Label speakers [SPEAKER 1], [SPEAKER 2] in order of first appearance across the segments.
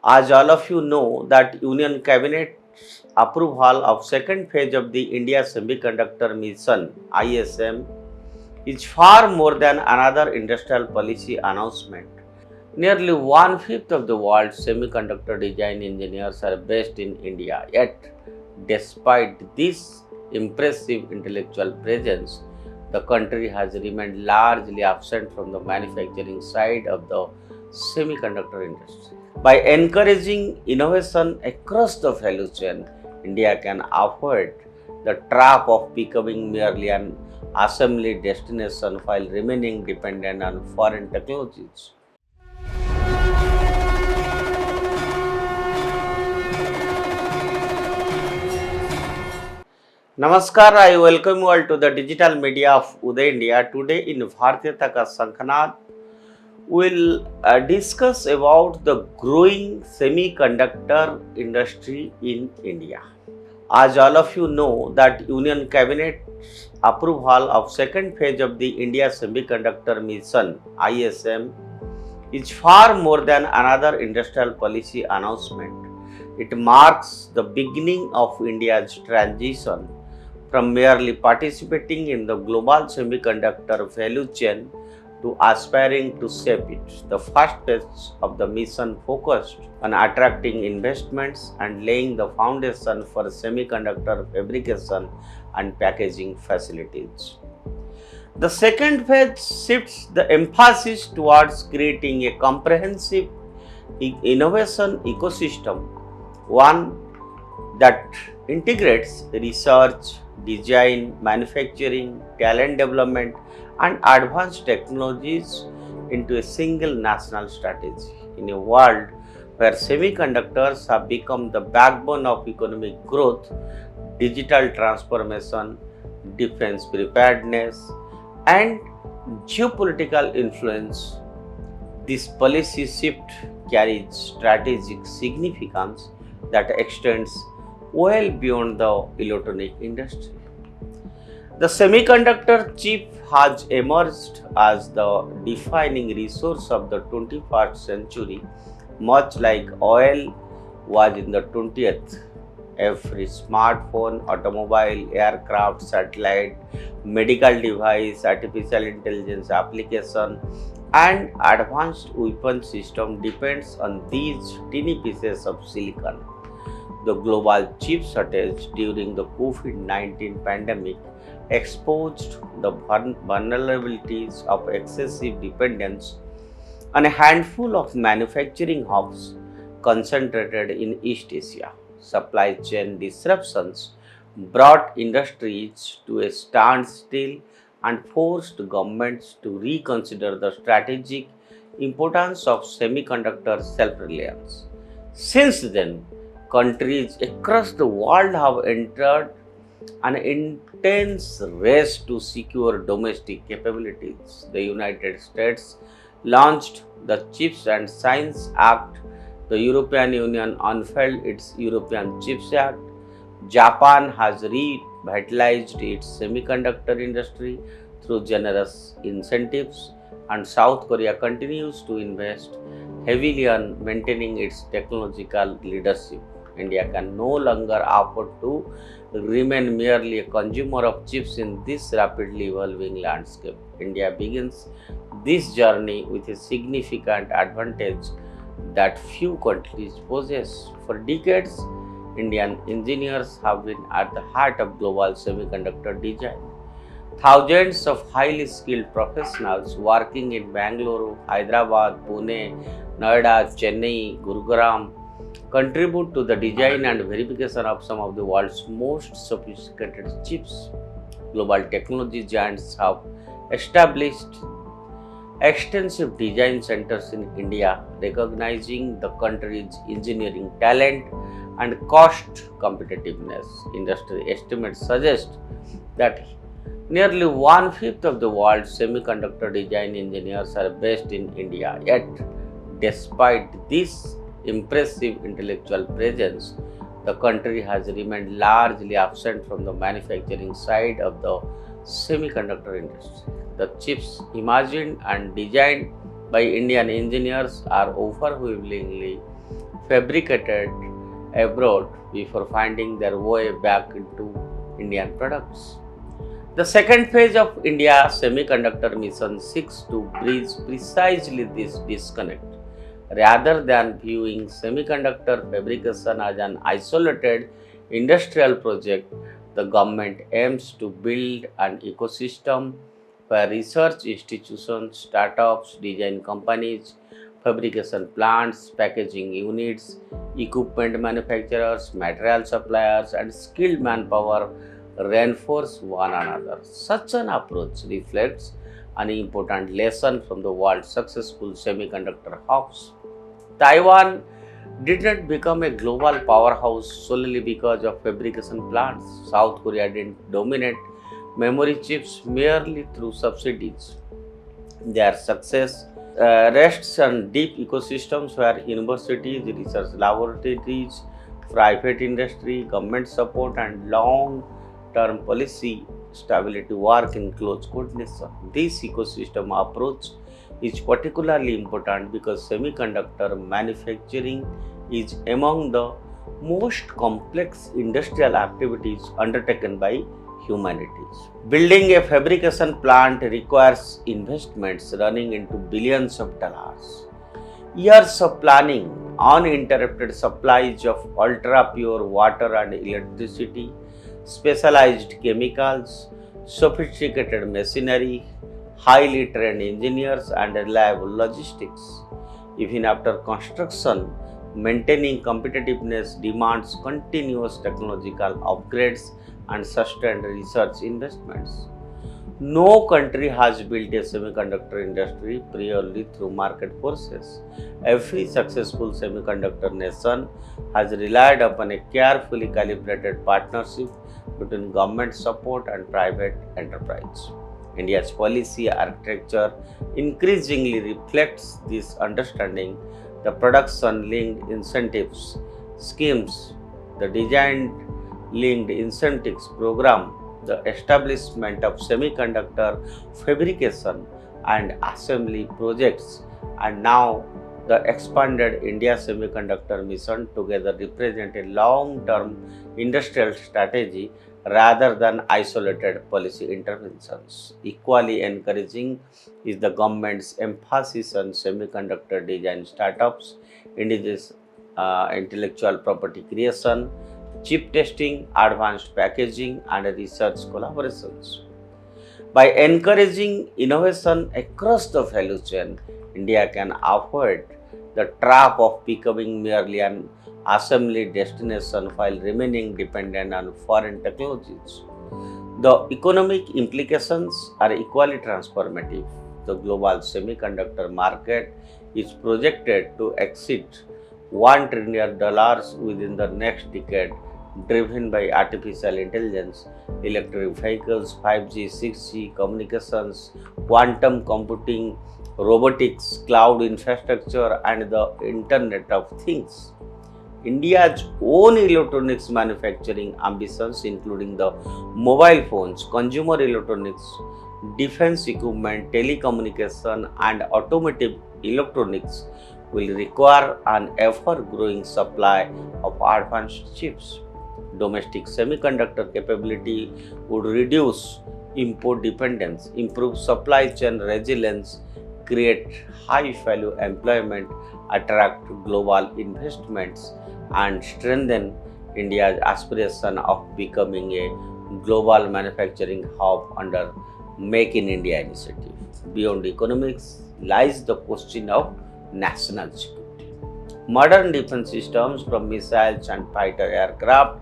[SPEAKER 1] As all of you know that Union Cabinet approval of second phase of the India Semiconductor Mission ISM is far more than another industrial policy announcement. Nearly one-fifth of the world's semiconductor design engineers are based in India. Yet, despite this impressive intellectual presence, the country has remained largely absent from the manufacturing side of the semiconductor industry. By encouraging innovation across the value chain, India can avoid the trap of becoming merely an assembly destination while remaining dependent on foreign technologies. Namaskar, I welcome you all to the digital media of Uday India. Today in Bhartiyata Ka Sankhanat, we'll discuss about the growing semiconductor industry in India. As all of you know that Union Cabinet approval of second phase of the India Semiconductor Mission ISM is far more than another industrial policy announcement. It marks the beginning of India's transition from merely participating in the global semiconductor value chain to aspiring to shape it. The first phase of the mission focused on attracting investments and laying the foundation for semiconductor fabrication and packaging facilities. The second phase shifts the emphasis towards creating a comprehensive innovation ecosystem, one that integrates research, design, manufacturing, talent development, and advanced technologies into a single national strategy. In a world where semiconductors have become the backbone of economic growth, digital transformation, defense preparedness, and geopolitical influence, this policy shift carries strategic significance that extends well beyond the electronic industry. The semiconductor chip has emerged as the defining resource of the 21st century, much like oil was in the 20th. Every smartphone, automobile, aircraft, satellite, medical device, artificial intelligence application, and advanced weapon system depends on these tiny pieces of silicon. The global chip shortage during the COVID-19 pandemic exposed the vulnerabilities of excessive dependence on a handful of manufacturing hubs concentrated in East Asia. Supply chain disruptions brought industries to a standstill and forced governments to reconsider the strategic importance of semiconductor self-reliance. Since then, countries across the world have entered an intense race to secure domestic capabilities. The United States launched the Chips and Science Act. The European Union unveiled its European Chips Act. Japan has revitalized its semiconductor industry through generous incentives, and South Korea continues to invest heavily on maintaining its technological leadership. India can no longer afford to remain merely a consumer of chips in this rapidly evolving landscape. India begins this journey with a significant advantage that few countries possess. For decades, Indian engineers have been at the heart of global semiconductor design. Thousands of highly skilled professionals working in Bangalore, Hyderabad, Pune, Noida, Chennai, Gurugram contribute to the design and verification of some of the world's most sophisticated chips. Global technology giants have established extensive design centers in India, recognizing the country's engineering talent and cost competitiveness. Industry estimates suggest that nearly one-fifth of the world's semiconductor design engineers are based in India. Yet, despite this impressive intellectual presence, the country has remained largely absent from the manufacturing side of the semiconductor industry. The chips imagined and designed by Indian engineers are overwhelmingly fabricated abroad before finding their way back into Indian products. The second phase of India's semiconductor mission seeks to bridge precisely this disconnect. Rather than viewing semiconductor fabrication as an isolated industrial project, the government aims to build an ecosystem where research institutions, startups, design companies, fabrication plants, packaging units, equipment manufacturers, material suppliers, and skilled manpower reinforce one another. Such an approach reflects an important lesson from the world's successful semiconductor hubs. Taiwan did not become a global powerhouse solely because of fabrication plants. South Korea didn't dominate memory chips merely through subsidies. Their success rests on deep ecosystems where universities, research laboratories, private industry, government support, and long term policy stability work in close coordination. This ecosystem approach is particularly important because semiconductor manufacturing is among the most complex industrial activities undertaken by humanities. Building a fabrication plant requires investments running into billions of dollars. Years of planning, uninterrupted supplies of ultra pure water and electricity, specialized chemicals, sophisticated machinery, highly trained engineers, and reliable logistics. Even after construction, maintaining competitiveness demands continuous technological upgrades and sustained research investments. No country has built a semiconductor industry purely through market forces. Every successful semiconductor nation has relied upon a carefully calibrated partnership between government support and private enterprise. India's policy architecture increasingly reflects this understanding. The production linked incentives schemes, the design linked incentives program, the establishment of semiconductor fabrication and assembly projects, and now the expanded India Semiconductor Mission together represent a long-term industrial strategy rather than isolated policy interventions. Equally encouraging is the government's emphasis on semiconductor design startups, indigenous intellectual property creation, chip testing, advanced packaging, and research collaborations. By encouraging innovation across the value chain, India can avoid the trap of becoming merely an assembly destination while remaining dependent on foreign technologies. The economic implications are equally transformative. The global semiconductor market is projected to exceed $1 trillion within the next decade, driven by artificial intelligence, electric vehicles, 5G, 6G, communications, quantum computing, robotics, cloud infrastructure, and the Internet of Things. India's own electronics manufacturing ambitions, including the mobile phones, consumer electronics, defense equipment, telecommunication, and automotive electronics, will require an ever-growing supply of advanced chips. Domestic semiconductor capability would reduce import dependence, improve supply chain resilience, create high-value employment, attract global investments, and strengthen India's aspiration of becoming a global manufacturing hub under Make in India initiative. Beyond economics lies the question of national security. Modern defense systems, from missiles and fighter aircraft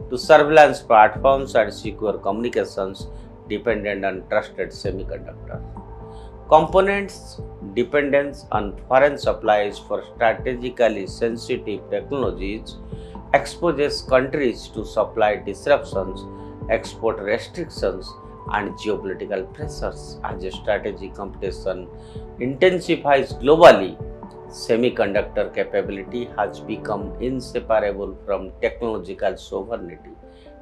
[SPEAKER 1] to surveillance platforms and secure communications, dependent on trusted semiconductor components. Dependence on foreign supplies for strategically sensitive technologies exposes countries to supply disruptions, export restrictions, and geopolitical pressures. As a strategic competition intensifies globally, semiconductor capability has become inseparable from technological sovereignty.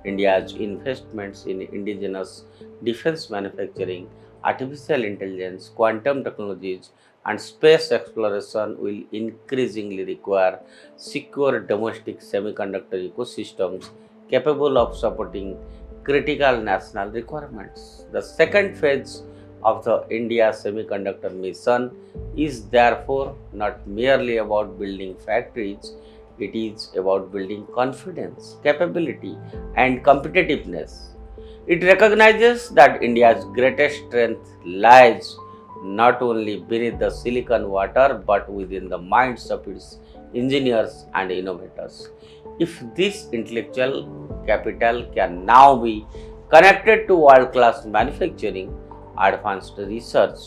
[SPEAKER 1] India's investments in indigenous defense manufacturing, artificial intelligence, quantum technologies, and space exploration will increasingly require secure domestic semiconductor ecosystems capable of supporting critical national requirements. The second phase of the India semiconductor mission is therefore not merely about building factories, it is about building confidence, capability, and competitiveness. It recognizes that India's greatest strength lies not only beneath the silicon water but within the minds of its engineers and innovators. If this intellectual capital can now be connected to world class manufacturing, advanced research,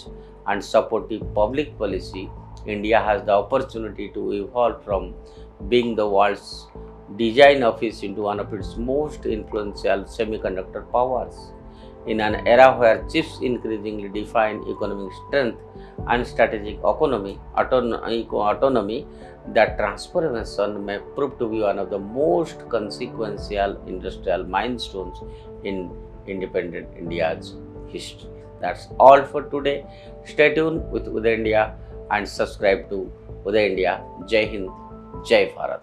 [SPEAKER 1] and supportive public policy, India has the opportunity to evolve from being the world's design office into one of its most influential semiconductor powers. In an era where chips increasingly define economic strength and strategic autonomy, that transformation may prove to be one of the most consequential industrial milestones in independent India's history. That's all for today. Stay tuned with Uday India and subscribe to Uday India. Jai Hind, Jai Bharat.